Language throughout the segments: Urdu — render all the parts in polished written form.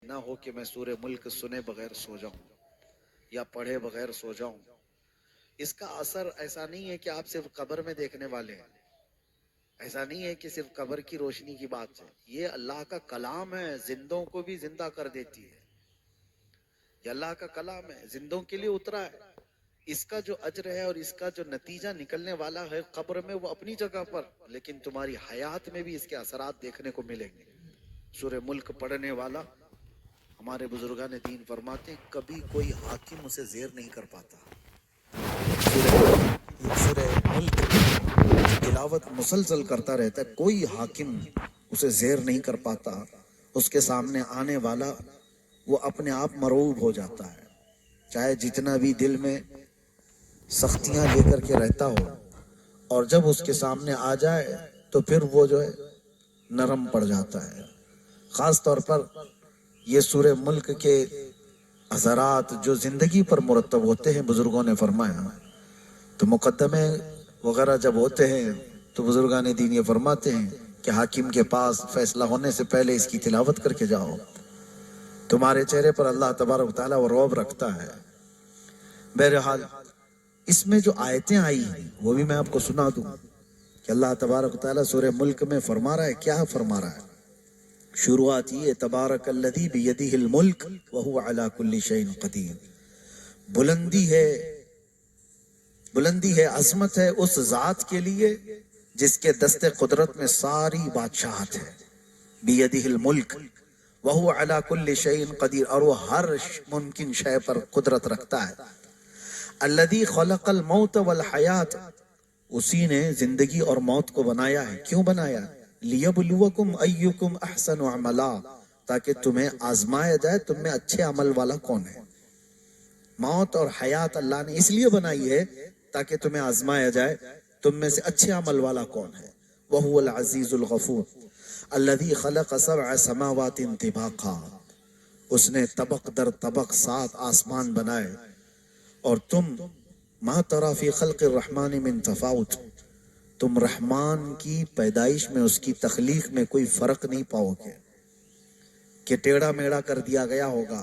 نہ ہو کہ میں سورہ ملک سنے بغیر سو جاؤں یا پڑھے بغیر سو جاؤں. اس کا اثر ایسا نہیں ہے کہ آپ صرف قبر میں دیکھنے والے ہیں. ایسا نہیں ہے کہ صرف قبر کی روشنی کی بات ہے. یہ اللہ کا کلام ہے، زندوں کو بھی زندہ کر دیتی ہے. یہ اللہ کا کلام ہے، زندوں کے لیے اترا ہے. اس کا جو اجر ہے اور اس کا جو نتیجہ نکلنے والا ہے قبر میں، وہ اپنی جگہ پر، لیکن تمہاری حیات میں بھی اس کے اثرات دیکھنے کو ملیں گے. سورہ ملک پڑھنے والا، ہمارے بزرگان دین فرماتے ہیں، کبھی کوئی حاکم اسے زیر نہیں کر پاتا. سورہ ملک کی تلاوت مسلسل کرتا رہتا ہے، کوئی حاکم اسے زیر نہیں کر پاتا. اس کے سامنے آنے والا وہ اپنے آپ مرعوب ہو جاتا ہے، چاہے جتنا بھی دل میں سختیاں لے کر کے رہتا ہو، اور جب اس کے سامنے آ جائے تو پھر وہ جو ہے نرم پڑ جاتا ہے. خاص طور پر یہ سورہ ملک کے اثرات جو زندگی پر مرتب ہوتے ہیں، بزرگوں نے فرمایا تو مقدمے وغیرہ جب ہوتے ہیں تو بزرگان دین یہ فرماتے ہیں کہ حاکم کے پاس فیصلہ ہونے سے پہلے اس کی تلاوت کر کے جاؤ، تمہارے چہرے پر اللہ تبارک و تعالیٰ وہ رعب رکھتا ہے. بہرحال اس میں جو آیتیں آئی ہیں وہ بھی میں آپ کو سنا دوں کہ اللہ تبارک و تعالیٰ سورہ ملک میں فرما رہا ہے. کیا فرما رہا ہے؟ شروعات یہ، تبارک الذی بیدہ الملک وہو علی کل شیء قدیر. بلندی ہے، عظمت ہے اس ذات کے لیے جس کے دست قدرت میں ساری بادشاہت ہے. بیدہ الملک وہو علی کل شیء قدیر، اور وہ ہر ممکن شے پر قدرت رکھتا ہے. الذی خلق الموت والحیات، اسی نے زندگی اور موت کو بنایا ہے. کیوں بنایا؟ لیبلوکم ایکم احسن عملا، تاکہ تمہیں آزمایا جائے تم میں اچھے عمل والا کون ہے. موت اور حیات اللہ نے اس لیے بنائی ہے تاکہ تمہیں آزمایا جائے تم میں سے اچھے عمل والا کون ہے. وہو العزیز الغفور الذی خلق سبع سماوات طباقا، اس نے طبق در طبق 7 آسمان بنائے. اور تم ما ترى فی خلق الرحمن من تفاوت، تم رحمان کی پیدائش میں، اس کی تخلیق میں کوئی فرق نہیں پاؤ گے کہ ٹیڑھا میڑھا کر دیا گیا ہوگا،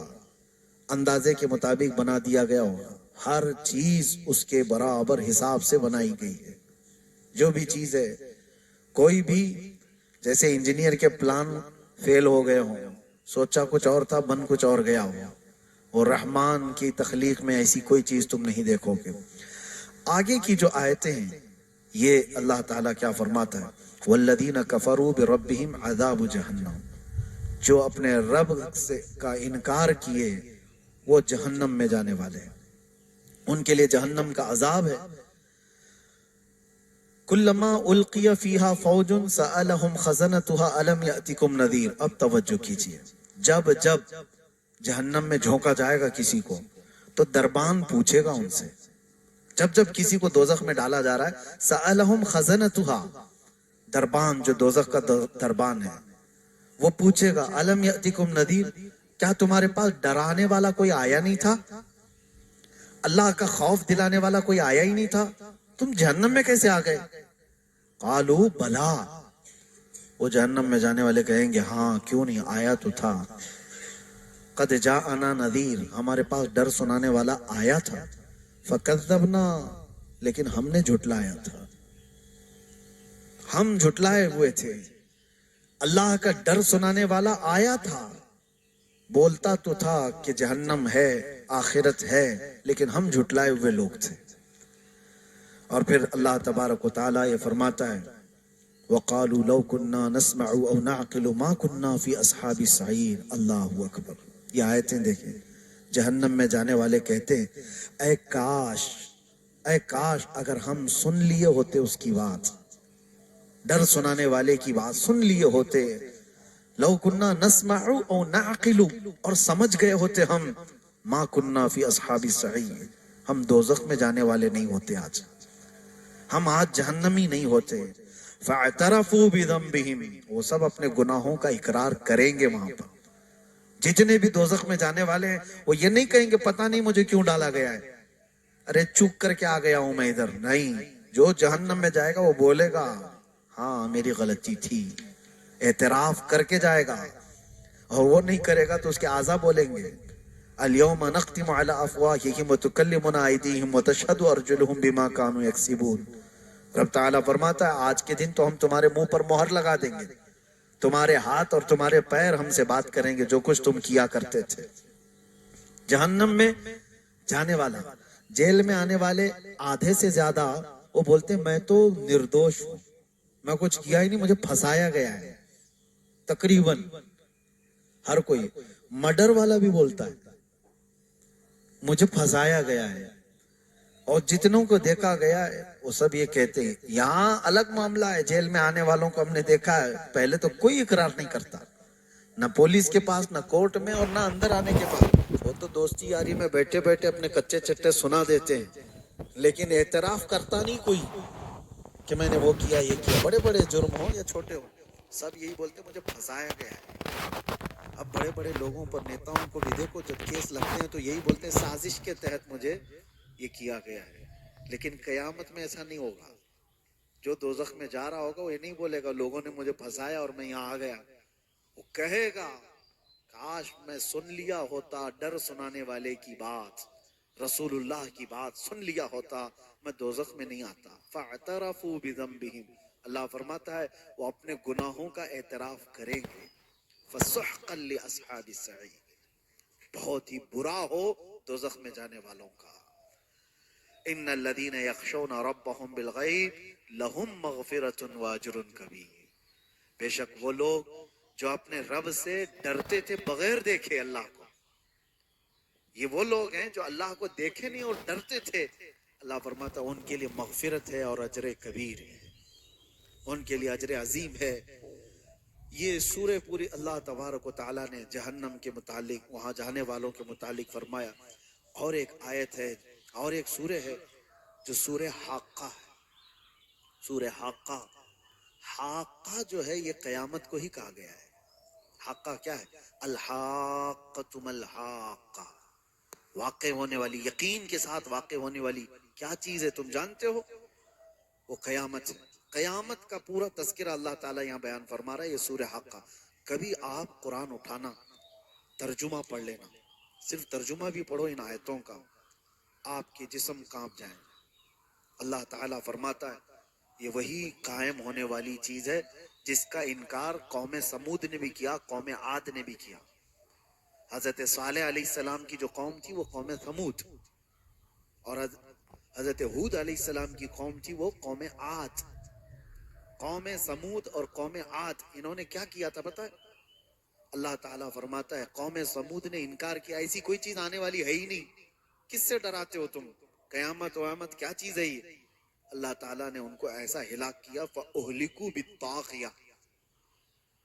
اندازے کے مطابق بنا دیا گیا ہوگا. ہر چیز اس کے برابر حساب سے بنائی گئی ہے. جو بھی چیز ہے، کوئی بھی، جیسے انجینئر کے پلان فیل ہو گئے ہوں، سوچا کچھ اور تھا بن کچھ اور گیا ہو، اور رحمان کی تخلیق میں ایسی کوئی چیز تم نہیں دیکھو گے. آگے کی جو آیتیں ہیں یہ اللہ تعالیٰ کیا فرماتا ہے؟ والذین کفروا بربہم عذاب جہنم، جو اپنے رب سے کا انکار کیے وہ جہنم میں جانے والے ہیں، ان کے لیے جہنم کا عذاب ہے. کلما القی فیہا فوج سألہم خزنتها الم یأتکم نذیر. اب توجہ کیجئے، جب جہنم میں جھونکا جائے گا کسی کو تو دربان پوچھے گا ان سے. جب کسی کو دوزخ میں ڈالا جا رہا ہے، سألہم خزنتها، دربان جو دوزخ کا دربان ہے وہ پوچھے گا الم یأتکم نذیر، کیا تمہارے پاس ڈرانے والا کوئی آیا نہیں تھا، اللہ کا خوف دلانے والا کوئی آیا ہی نہیں تھا، تم جہنم میں کیسے آ گئے؟ قالوا بلا، وہ جہنم میں جانے والے کہیں گے ہاں کیوں نہیں، آیا تو تھا. قد جاءنا نذیر، ہمارے پاس ڈر سنانے والا آیا تھا. فکذبنا، لیکن ہم نے جھٹلایا تھا، ہم جھٹلائے ہوئے تھے. اللہ کا ڈر سنانے والا آیا تھا، بولتا تو تھا کہ جہنم ہے، آخرت ہے، لیکن ہم جھٹلائے ہوئے لوگ تھے. اور پھر اللہ تبارک و تعالیٰ یہ فرماتا ہے وَقَالُوا لَوْ كُنَّا نَسْمَعُ أَوْ نَعْقِلُ مَا كُنَّا فِي أَصْحَابِ السَّعِيرِ. اللہ اکبر. یہ آیتیں دیکھیں، جہنم میں جانے والے کہتے ہیں اے کاش اگر ہم سن لیے ہوتے اس کی بات، ڈر سنانے والے کی بات سن لیے ہوتے. لو کننا نسمع او نعقل، اور سمجھ گئے ہوتے ہم، ما کننا فی اصحاب السعیر، ہم دوزخ میں جانے والے نہیں ہوتے، ہم آج جہنمی نہیں ہوتے. فاعترفوا بذنبہم، وہ سب اپنے گناہوں کا اقرار کریں گے وہاں پر. جتنے بھی دوزخ میں جانے والے ہیں وہ یہ نہیں کہیں گے پتہ نہیں مجھے کیوں ڈالا گیا ہے، ارے چک کر کے آ گیا ہوں میں ادھر. نہیں، جو جہنم میں جائے گا وہ بولے گا ہاں میری غلطی تھی، اعتراف کر کے جائے گا. اور وہ نہیں کرے گا تو اس کے اعضا بولیں گے الیوم نختم علی افواہہم وتکلمنا ایدیہم وتشہد ارجلہم بما کانوا یکسبون. رب تعالیٰ فرماتا ہے آج کے دن تو ہم تمہارے منہ پر مہر لگا دیں گے، تمہارے ہاتھ اور تمہارے پیر ہم سے بات کریں گے جو کچھ تم کیا کرتے تھے. جہنم میں جانے والا، جیل میں آنے والے آدھے سے زیادہ وہ بولتے ہیں میں تو نردوش ہوں، میں کچھ کیا ہی نہیں، مجھے پھنسایا گیا ہے. تقریباً ہر کوئی، مرڈر والا بھی بولتا ہے مجھے پھنسایا گیا ہے. اور جتنوں کو دیکھا گیا ہے وہ سب یہ کہتے ہیں. یہاں الگ معاملہ ہے، جیل میں آنے والوں کو ہم نے دیکھا ہے پہلے تو کوئی اقرار نہیں کرتا، نہ پولیس کے پاس، نہ کورٹ میں، اور نہ اندر آنے کے پاس. وہ تو دوستی یاری میں بیٹھے بیٹھے اپنے کچے چٹے سنا دیتے ہیں، لیکن اعتراف کرتا نہیں کوئی کہ میں نے وہ کیا یہ کیا. بڑے بڑے جرم ہو یا چھوٹے ہو سب یہی بولتے مجھے پھنسایا گیا ہے. اب بڑے بڑے لوگوں پر، نیتاؤں کو بھی دیکھو جب کیس لگتے ہیں تو یہی بولتے ہیں سازش کے تحت مجھے یہ کیا گیا ہے. لیکن قیامت میں ایسا نہیں ہوگا. جو دوزخ میں جا رہا ہوگا وہ یہ نہیں بولے گا لوگوں نے مجھے پھنسایا اور میں یہاں آ گیا. وہ کہے گا کاش میں سن لیا ہوتا ڈر سنانے والے کی بات، رسول اللہ کی بات سن لیا ہوتا، میں دوزخ میں نہیں آتا. فاعترفوا بذنبہم، اللہ فرماتا ہے وہ اپنے گناہوں کا اعتراف کریں گے. فسحقا لاصحاب السعیر، بہت ہی برا ہو دوزخ میں جانے والوں کا. ان الذين يخشون ربهم بالغیب لهم مغفرة واجر کبیر. بے شک وہ لوگ جو اپنے رب سے ڈرتے تھے بغیر دیکھے اللہ کو، یہ وہ لوگ ہیں جو اللہ کو دیکھے نہیں اور ڈرتے تھے. اللہ فرماتا ان کے لیے مغفرت ہے اور اجر کبیر ہے، ان کے لیے اجر عظیم ہے. یہ سورہ پوری اللہ تبارک و تعالیٰ نے جہنم کے متعلق، وہاں جانے والوں کے متعلق فرمایا. اور ایک آیت ہے اور ایک سورہ ہے جو سورہ حاقہ ہے. سورہ حاقہ، حاقہ جو ہے یہ قیامت کو ہی کہا گیا ہے. حاقہ کیا ہے؟ الحاقۃ ما الحاقہ، واقع ہونے والی، یقین کے ساتھ واقع ہونے والی کیا چیز ہے تم جانتے ہو؟ وہ قیامت ہے. قیامت کا پورا تذکرہ اللہ تعالیٰ یہاں بیان فرما رہا ہے. یہ سورہ حاقہ. کبھی آپ قرآن اٹھانا، ترجمہ پڑھ لینا، صرف ترجمہ بھی پڑھو ان آیتوں کا، آپ کے جسم کانپ جائیں. اللہ تعالیٰ فرماتا ہے یہ وہی قائم ہونے والی چیز ہے جس کا انکار قوم سمود نے بھی کیا، قوم عاد نے بھی کیا. حضرت صالح علیہ السلام کی جو قوم تھی وہ قوم سمود، اور حضرت ہود علیہ السلام کی قوم تھی وہ قوم عاد. قوم سمود اور قوم عاد انہوں نے کیا کیا تھا پتہ ہے؟ اللہ تعالیٰ فرماتا ہے قوم سمود نے انکار کیا، ایسی کوئی چیز آنے والی ہے ہی نہیں، کس سے ڈراتے ہو تم، قیامت ویامت کیا چیز ہے یہ. اللہ تعالیٰ نے ان کو ایسا ہلاک کیا فَأُهْلِكُوا بِالطَّاغِيَةِ،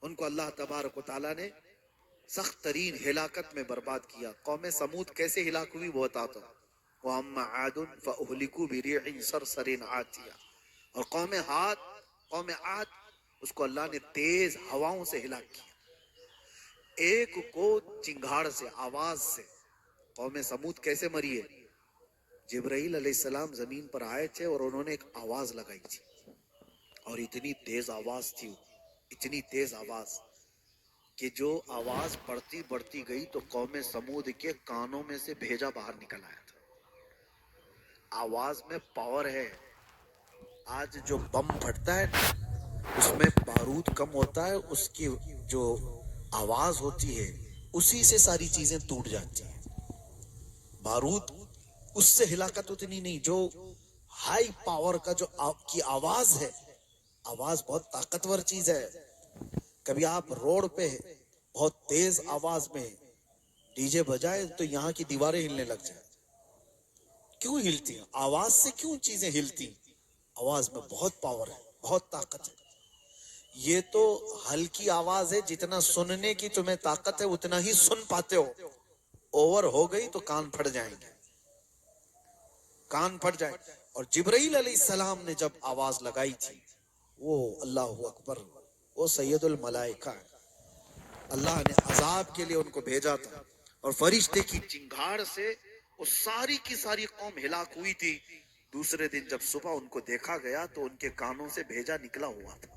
ان کو اللہ تبارک و تعالیٰ نے سخت ترین ہلاکت میں برباد کیا. قوم سمود کیسے ہلاک ہوئی وہ بتاتا ہوں. وَأَمَّا عَادٌ فَأُهْلِكُوا بِرِيحٍ صَرْصَرٍ عَاتِيَةٍ، اور قوم عاد اس کو اللہ نے تیز ہواؤں سے ہلاک کیا، ایک کو چنگھاڑ سے، آواز سے. قوم سمود کیسے مری ہے؟ جبرائیل علیہ السلام زمین پر آئے تھے اور انہوں نے ایک آواز لگائی تھی، اور اتنی تیز آواز تھی، اتنی تیز آواز کہ جو آواز بڑھتی گئی تو قوم سمود کے کانوں میں سے بھیجا باہر نکل آیا تھا. آواز میں پاور ہے. آج جو بم پھٹتا ہے اس میں بارود کم ہوتا ہے، اس کی جو آواز ہوتی ہے اسی سے ساری چیزیں ٹوٹ جاتی ہیں. بارود اس سے ہلاکت اتنی نہیں، جو ہائی پاور کا جو کی آواز ہے، آواز بہت طاقتور چیز ہے. کبھی آپ روڈ پہ بہت تیز آواز میں ڈی جے بجائے تو یہاں کی دیواریں ہلنے لگ جائیں. کیوں ہلتی ہیں؟ آواز سے کیوں چیزیں ہلتی؟ آواز میں بہت پاور ہے، بہت طاقت ہے. یہ تو ہلکی آواز ہے، جتنا سننے کی تمہیں طاقت ہے اتنا ہی سن پاتے ہو. اوور ہو گئی تو کان پھٹ جائیں گے، کان پھٹ جائیں. اور جبرائیل علیہ السلام نے جب آواز لگائی تھی، وہ اللہ اکبر، وہ سید الملائکہ ہے، اللہ نے عذاب کے لیے ان کو بھیجا تھا، اور فرشتے کی چنگھاڑ سے وہ ساری کی ساری قوم ہلاک ہوئی تھی. دوسرے دن جب صبح ان کو دیکھا گیا تو ان کے کانوں سے بھیجا نکلا ہوا تھا.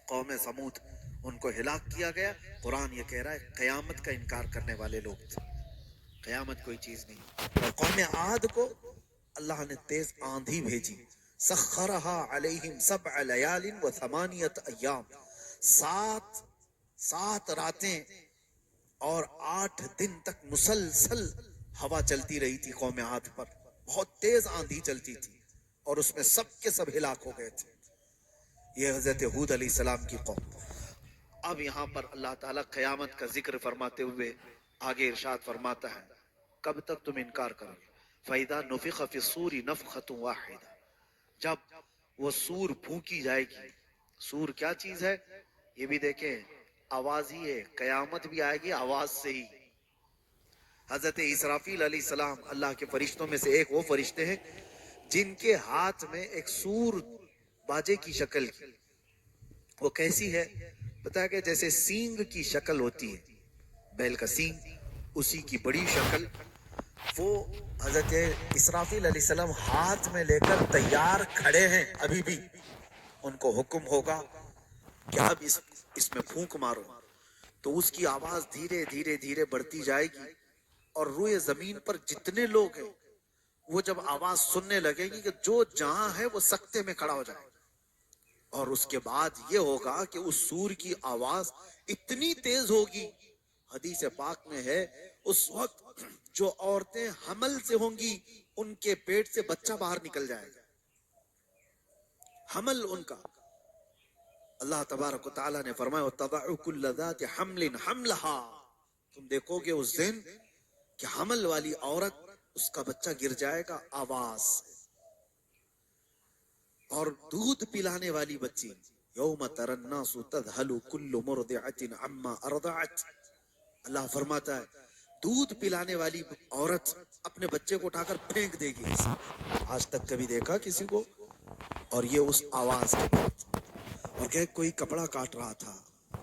قوم سمود ان کو ہلاک کیا گیا. قرآن یہ کہہ رہا ہے قیامت کا انکار کرنے والے لوگ تھے. قیامت کوئی چیز نہیں. اور قوم عاد کو اللہ نے تیز آندھی بھیجی. سخرها علیہم 7 لیال و 8 ایام. 7 راتیں اور 8 دن تک مسلسل ہوا چلتی رہی تھی قوم عاد پر. بہت تیز آندھی چلتی تھی اور اس میں سب کے سب ہلاک ہو گئے تھے. یہ حضرت ہود علیہ السلام کی قوم. اب یہاں پر اللہ تعالیٰ قیامت کا ذکر فرماتے ہوئے آگے ارشاد فرماتا ہے کب تک تم انکار کرو گے. فَإِذَا نُفِخَ فِي الصُّورِ نَفْخَةٌ وَاحِدَةٌ. جب وہ سور پھونکی جائے گی. سور کیا چیز ہے یہ بھی دیکھیں, آواز ہی ہے. قیامت بھی آئے گی آواز سے ہی. حضرت اسرافیل علیہ السلام اللہ کے فرشتوں میں سے ایک وہ فرشتے ہیں جن کے ہاتھ میں ایک سور باجے کی شکل کی. وہ کیسی ہے پتہ ہے کہ جیسے سینگ کی شکل ہوتی ہے, بیل کا سینگ, اسی کی بڑی شکل. وہ حضرت اسرافیل علیہ السلام ہاتھ میں لے کر تیار کھڑے ہیں. ابھی بھی ان کو حکم ہوگا کہ اب اس میں پھونک مارو, تو اس کی آواز دھیرے دھیرے دھیرے بڑھتی جائے گی. اور روئے زمین پر جتنے لوگ ہیں وہ جب آواز سننے لگے گی کہ جو جہاں ہے وہ سکتے میں کھڑا ہو جائے. اور اس کے بعد یہ ہوگا کہ اس سور کی آواز اتنی تیز ہوگی, حدیث پاک میں ہے اس وقت جو عورتیں حمل سے ہوں گی ان کے پیٹ سے بچہ باہر نکل جائے گا. حمل ان کا. اللہ تبارک و تعالیٰ نے فرمایا وَتَضَعُ كُلَّ ذَاتِ حَمْلٍ حَمْلَهَا. تم دیکھو گے اس دن کہ حمل والی عورت اس کا بچہ گر جائے گا آواز سے. اور دودھ پلانے والی بچی یوم تری الناس تذہل کل مرضعۃ عما ارضعت. اللہ فرماتا ہے دودھ پلانے والی عورت اپنے بچے کو اٹھا کر پھینک دے گی. آج تک کبھی دیکھا کسی کو؟ اور یہ اس آواز کے بعد. اور کہ کوئی کپڑا کاٹ رہا تھا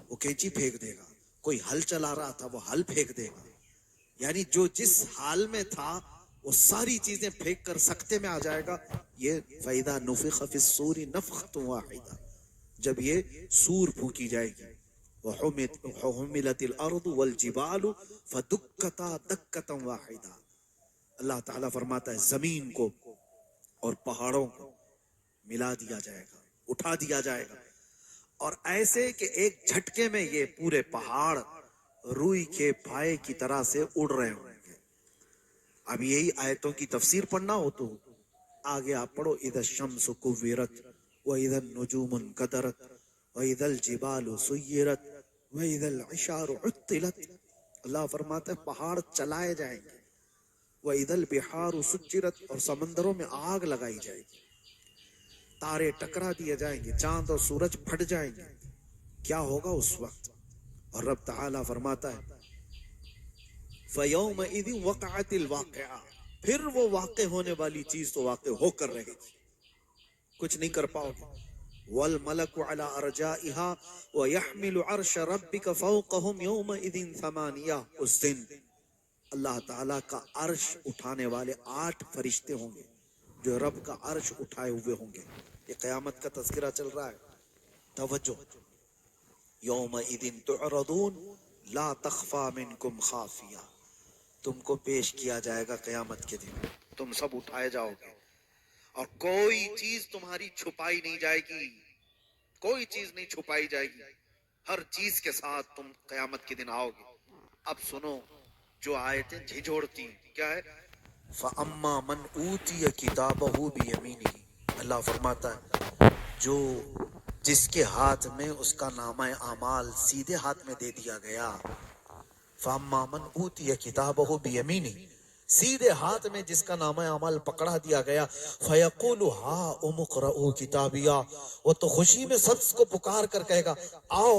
وہ کینچی پھینک دے گا, کوئی ہل چلا رہا تھا وہ ہل پھینک دے گا. یعنی جو جس حال میں تھا وہ ساری چیزیں پھینک کر سکتے میں آ جائے گا. یہ فَإِذَا نُفِخَ فِي الصُّورِ نَفْخَةٌ وَاحِدَةٌ. جب یہ سور پھونکی جائے گی. وَحُمِلَتِ الْأَرْضُ وَالْجِبَالُ فَدُكَّتَا دَكَّةً وَاحِدَةً. اللہ تعالیٰ فرماتا ہے زمین کو اور پہاڑوں کو ملا دیا جائے گا, اٹھا دیا جائے گا, اور ایسے کہ ایک جھٹکے میں یہ پورے پہاڑ روئی کے پھائے کی طرح سے اڑ رہے ہوں گے. اب یہی آیتوں کی تفسیر پڑھنا ہو تو آگے آپ پڑھو اذا الشمس کورت واذا النجوم انکدرت واذا الجبال سیرت واذا العشار عطلت. اللہ فرماتا ہے پہاڑ چلائے جائیں گے. واذا البحار سجرت, اور سمندروں میں آگ لگائی جائے گی. تارے ٹکرا دیے جائیں گے, چاند اور سورج پھٹ جائیں گے. کیا ہوگا اس وقت؟ اور رب تعالیٰ فرماتا ہے فَيَوْمَئِذٍ وَقَعَتِ الْوَاقِعَةُ. پھر وہ واقع ہونے والی چیز تو واقع ہو کر رہے گی, کچھ نہیں کر پاؤ گے. وَالْمَلَكُ عَلَىٰ أَرْجَائِهَا وَيَحْمِلُ عَرْشَ رَبِّكَ فَوْقَهُمْ يَوْمَئِذٍ ثَمَانِيَةٌ. اس دن اللہ تعالیٰ کا عرش اٹھانے والے 8 فرشتے ہوں گے جو رب کا عرش اٹھائے ہوئے ہوں گے. یہ قیامت کا تذکرہ چل رہا ہے. توجہ, یومئذ تعرضون لا تخفى منکم خافیہ. تم کو پیش کیا جائے گا قیامت کے دن, تم سب اٹھائے جاؤ گے اور کوئی چیز تمہاری چھپائی نہیں جائے گی, کوئی چیز نہیں چھپائی جائے گی. ہر چیز کے ساتھ تم قیامت کے دن آؤ گے. اب سنو جو آیتیں جھنجھوڑتی کیا ہے فَأَمَّا مَنْ أُوتِيَ كِتَابَهُ بِيَمِينِهِ. اللہ فرماتا ہے جو جس کے ہاتھ میں اس کا نامہ اعمال سیدھے ہاتھ میں دے دیا گیا. فَأَمَّا مَنْ أُوتِيَ كِتَابَهُ بِيَمِينِهِ, سیدھے ہاتھ میں جس کا نامہ اعمال پکڑا دیا گیا. فَيَقُولُ هَاؤُمُ اقْرَءُوا كِتَابِيَهْ. وہ تو خوشی میں سب کو پکار کر کہے گا آؤ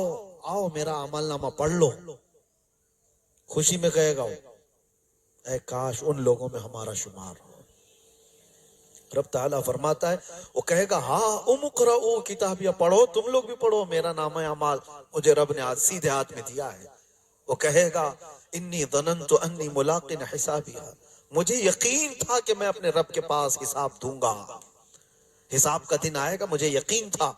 آؤ میرا عمل نامہ پڑھ لو. خوشی میں کہے گا, اے کاش ان لوگوں میں ہمارا شمار ہو. رب تعالیٰ فرماتا ہے وہ کہے گا ہاں اقرؤوا کتابیہ, پڑھو تم لوگ بھی پڑھو, میرا نامہ اعمال مجھے رب نے آج سیدھے ہاتھ میں دیا ہے. وہ کہے گا انی ظننت انی ملاق حسابیہ, مجھے یقین تھا کہ میں اپنے رب کے پاس حساب دوں گا, حساب کا دن آئے گا, مجھے یقین تھا.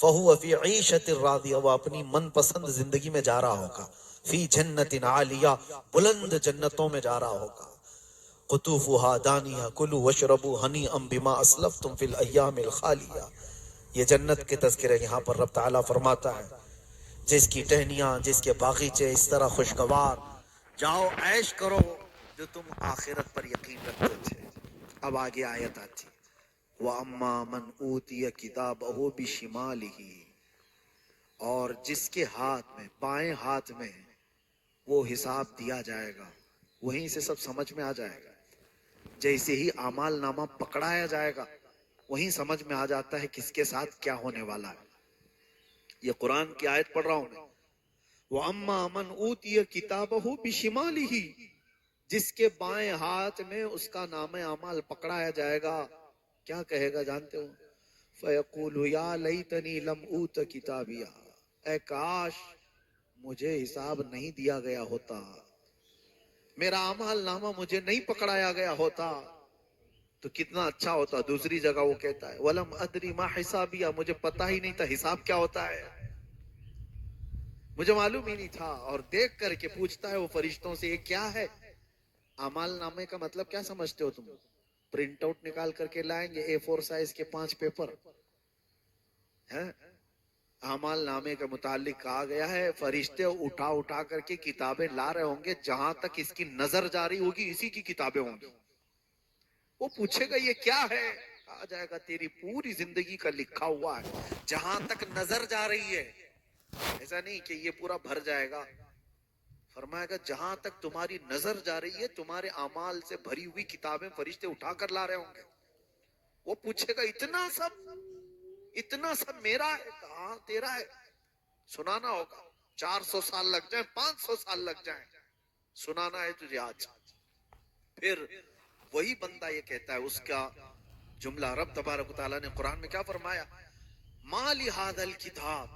فہو فی عیشۃ راضیہ، وہ اپنی من پسند زندگی میں جا رہا ہوگا، فی جنت عالیہ، بلند جنتوں میں جا رہا ہوگا، قطوفہا دانیہ، کلوا واشربوا ہنیئا بما اسلفتم فی الایام الخالیہ۔ یہ جنت کے تذکرے یہاں پر رب تعالیٰ فرماتا ہے، جس کی ٹہنیاں، جس کے باغیچے اس طرح خوشگوار، جاؤ عیش کرو جو تم آخرت پر یقین رکھتے تھے۔ اب آگے آیت آتی، وَأَمَّا مَنْ أُوتِيَ كِتَابَهُ بِشِمَالِهِ، اور جس کے ہاتھ میں، بائیں ہاتھ میں وہ حساب دیا جائے گا، وہیں سے سب سمجھ میں آ جائے گا۔ جیسے ہی اعمال نامہ پکڑایا جائے گا، وہیں سمجھ میں آ جاتا ہے کس کے ساتھ کیا ہونے والا ہے۔ یہ قرآن کی آیت پڑھ رہا ہوں میں، وَأَمَّا مَنْ أُوتِيَ كِتَابَهُ بِشِمَالِهِ، جس کے بائیں ہاتھ میں اس کا نام اعمال پکڑایا جائے گا، کیا کہے گا جانتے ہو؟ فَيَقُولُ يَا لَيْتَنِي لَمْ أُوتَ كِتَابِيَهْ، اے کاش مجھے حساب نہیں دیا گیا ہوتا، میرا اعمال نامہ مجھے نہیں پکڑایا گیا ہوتا تو کتنا اچھا ہوتا۔ دوسری جگہ وہ کہتا ہے وَلَمْ أَدْرِ مَا حِسَابِيَهْ، مجھے پتہ ہی نہیں تھا حساب کیا ہوتا ہے، مجھے معلوم ہی نہیں تھا۔ اور دیکھ کر کے پوچھتا ہے وہ فرشتوں سے، یہ کیا ہے؟ اعمال نامے کا مطلب کیا سمجھتے ہو تم؟ پرنٹ آؤٹ نکال کر کے لائیں گے A4 سائز کے 5 پیپر ہیں؟ اعمال نامے کے متعلق کہا گیا ہے فرشتے اٹھا اٹھا کر کے کتابیں لا رہے ہوں گے، جہاں تک اس کی نظر جاری ہوگی اسی کی کتابیں ہوں گی۔ وہ پوچھے گا یہ کیا ہے؟ کہا جائے گا تیری پوری زندگی کا لکھا ہوا ہے، جہاں تک نظر جا رہی ہے۔ ایسا نہیں کہ یہ پورا بھر جائے گا، فرمائے گا جہاں تک تمہاری نظر جا رہی ہے تمہارے اعمال سے بھری ہوئی کتابیں فرشتے اٹھا کر لا رہے ہوں گے۔ وہ پوچھے گا اتنا سب میرا ہے؟ کہاں تیرا ہے؟ سنانا ہوگا، 400 سال لگ جائیں، 500 سال لگ جائیں، سنانا ہے تجھے آج۔ پھر وہی بندہ یہ کہتا ہے، اس کا جملہ رب تبارک و تعالیٰ نے قرآن میں کیا فرمایا؟ مَا لِهَذَا الْكِتَابِ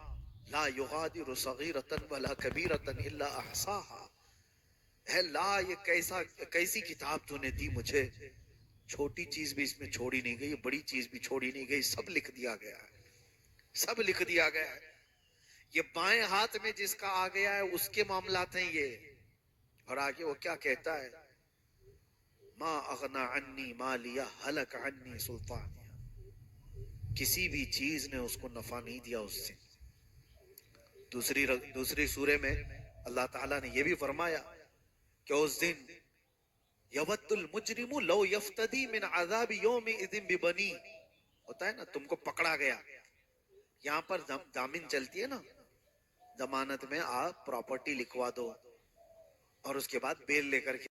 لَا يُغَادِرُ صَغِيرَةً وَلَا كَبِيرَةً إِلَّا أَحْصَاهَا، اے لا یہ کیسی کتاب تو نے دی مجھے، چھوٹی چیز بھی اس میں چھوڑی نہیں گئی، بڑی چیز بھی چھوڑی نہیں گئی، سب لکھ دیا گیا ہے، سب لکھ دیا گیا ہے۔ یہ بائیں ہاتھ میں جس کا آ گیا ہے اس کے معاملات ہیں یہ۔ اور آگے وہ کیا کہتا ہے؟ ما اغنا عنی مالیہ ہلک عنی سلطانیہ، کسی بھی چیز نے اس کو نفع نہیں دیا اس سے۔ دوسری سورے میں اللہ تعالیٰ نے یہ بھی فرمایا کہ اس دن یود المجرم لو یفتدی من عذاب یومئذ ببنی، ہوتا ہے نا تم کو پکڑا گیا، یہاں پر ضامن چلتی ہے نا، ضمانت میں آپ پراپرٹی لکھوا دو اور اس کے بعد بیل لے کر کے